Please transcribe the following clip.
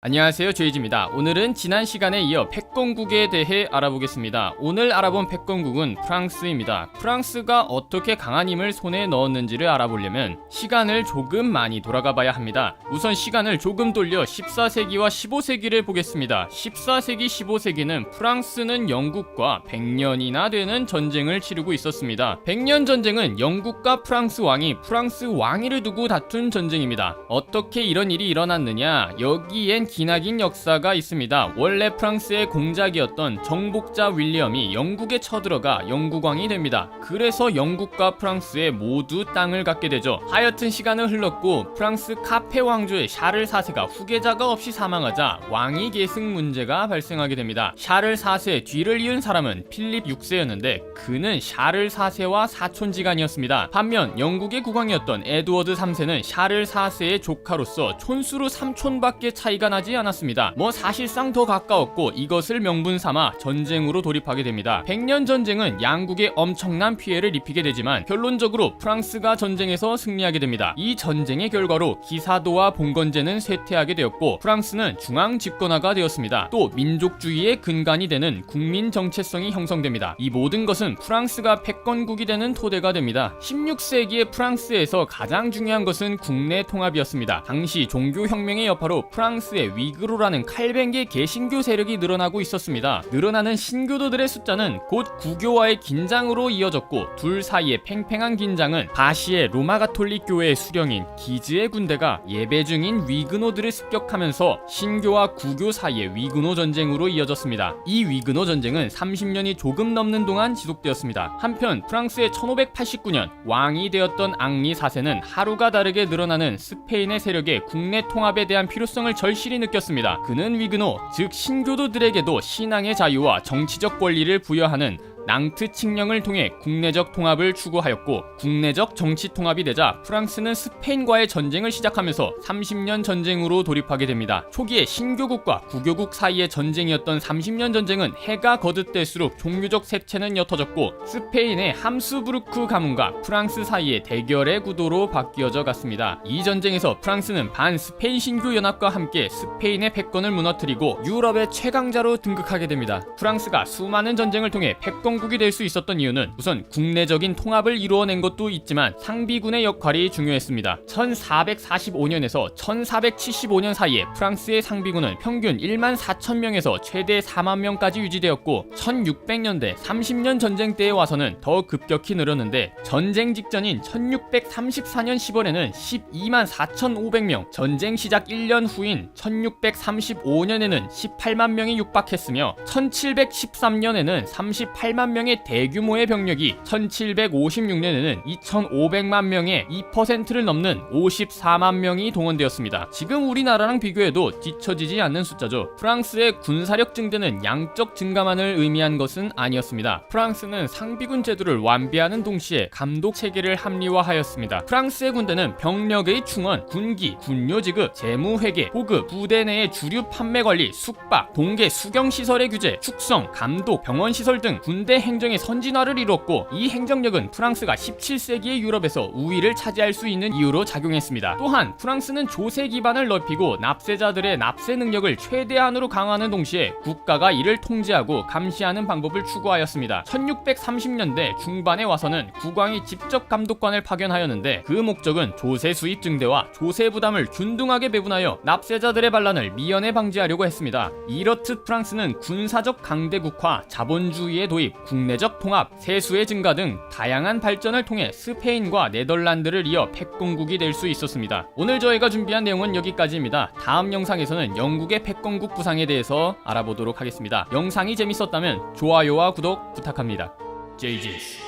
안녕하세요, 제이지입니다. 오늘은 지난 시간에 이어 패권국에 대해 알아보겠습니다. 오늘 알아본 패권국은 프랑스입니다. 프랑스가 어떻게 강한 힘을 손에 넣었는지를 알아보려면 시간을 조금 많이 돌아가 봐야 합니다. 우선 시간을 조금 돌려 14세기와 15세기를 보겠습니다. 14세기, 15세기는 프랑스는 영국과 100년이나 되는 전쟁을 치르고 있었습니다. 100년 전쟁은 영국과 프랑스 왕이 프랑스 왕위를 두고 다툰 전쟁입니다. 어떻게 이런 일이 일어났느냐? 여기엔 기나긴 역사가 있습니다. 원래 프랑스의 공작이었던 정복자 윌리엄이 영국에 쳐들어가 영국왕이 됩니다. 그래서 영국과 프랑스에 모두 땅을 갖게 되죠. 하여튼 시간은 흘렀고 프랑스 카페 왕조의 샤를 4세가 후계자가 없이 사망하자 왕위 계승 문제가 발생하게 됩니다. 샤를 4세 뒤를 이은 사람은 필립 6세였는데 그는 샤를 4세와 사촌지간이었습니다. 반면 영국의 국왕이었던 에드워드 3세는 샤를 4세의 조카로서 촌수로 3촌밖에 차이가 나지 않았습니다. 사실상 더 가까웠고 이것을 명분 삼아 전쟁으로 돌입하게 됩니다. 100년 전쟁은 양국에 엄청난 피해를 입히게 되지만 결론적으로 프랑스가 전쟁에서 승리하게 됩니다. 이 전쟁의 결과로 기사도와 봉건제는 쇠퇴하게 되었고 프랑스는 중앙 집권화가 되었습니다. 또 민족주의의 근간이 되는 국민 정체성이 형성됩니다. 이 모든 것은 프랑스가 패권국이 되는 토대가 됩니다. 16세기의 프랑스에서 가장 중요한 것은 국내 통합이었습니다. 당시 종교혁명의 여파로 프랑스의 위그로라는 칼뱅계 개신교 세력이 늘어나고 있었습니다. 늘어나는 신교도들의 숫자는 곧 구교와의 긴장으로 이어졌고 둘 사이의 팽팽한 긴장은 바시의 로마 가톨릭 교회의 수령인 기즈의 군대가 예배 중인 위그노들을 습격하면서 신교와 구교 사이의 위그노 전쟁으로 이어졌습니다. 이 위그노 전쟁은 30년이 조금 넘는 동안 지속되었습니다. 한편 프랑스의 1589년 왕이 되었던 앙리 4세는 하루가 다르게 늘어나는 스페인의 세력의 국내 통합에 대한 필요성을 절실히 느꼈습니다. 그는 위그노, 즉 신교도들에게도 신앙의 자유와 정치적 권리를 부여하는 낭트 칙령을 통해 국내적 통합을 추구하였고 국내적 정치 통합이 되자 프랑스는 스페인과의 전쟁을 시작하면서 30년 전쟁으로 돌입하게 됩니다. 초기에 신교국과 구교국 사이의 전쟁이었던 30년 전쟁은 해가 거듭될수록 종교적 색채는 옅어졌고 스페인의 함스부르크 가문과 프랑스 사이의 대결의 구도로 바뀌어져 갔습니다. 이 전쟁에서 프랑스는 반 스페인 신교 연합과 함께 스페인의 패권을 무너뜨리고 유럽의 최강자로 등극하게 됩니다. 프랑스가 수많은 전쟁을 통해 패권 국이 될 수 있었던 이유는 우선 국내적인 통합을 이루어낸 것도 있지만 상비군의 역할이 중요했습니다. 1445년에서 1475년 사이에 프랑스의 상비군은 평균 1만 4천 명에서 최대 4만 명까지 유지되었고 1600년대 30년 전쟁 때에 와서는 더 급격히 늘었는데 전쟁 직전인 1634년 10월에는 12만 4,500명, 전쟁 시작 1년 후인 1635년에는 18만 명이 육박했으며 1713년에는 38만 명의 대규모의 병력이 1756년에는 2500만 명의 2%를 넘는 54만 명이 동원되었습니다. 지금 우리나라랑 비교해도 뒤처지지 않는 숫자죠. 프랑스의 군사력 증대는 양적 증가만을 의미한 것은 아니었습니다. 프랑스는 상비군 제도를 완비하는 동시에 감독 체계를 합리화하였습니다. 프랑스의 군대는 병력의 충원, 군기, 군료 지급, 재무 회계, 보급, 부대 내의 주류 판매 관리, 숙박, 동계 수경 시설의 규제, 축성, 감독, 병원 시설 등 군대 행정의 선진화를 이루었고 이 행정력은 프랑스가 17세기의 유럽에서 우위를 차지할 수 있는 이유로 작용했습니다. 또한 프랑스는 조세 기반을 넓히고 납세자들의 납세 능력을 최대한으로 강화하는 동시에 국가가 이를 통제하고 감시하는 방법을 추구하였습니다. 1630년대 중반에 와서는 국왕이 직접 감독관을 파견하였는데 그 목적은 조세 수입 증대와 조세 부담을 균등하게 배분하여 납세자들의 반란을 미연에 방지하려고 했습니다. 이렇듯 프랑스는 군사적 강대국화, 자본주의의 도입, 국내적 통합, 세수의 증가 등 다양한 발전을 통해 스페인과 네덜란드를 이어 패권국이 될 수 있었습니다. 오늘 저희가 준비한 내용은 여기까지입니다. 다음 영상에서는 영국의 패권국 부상에 대해서 알아보도록 하겠습니다. 영상이 재밌었다면 좋아요와 구독 부탁합니다. 제이지스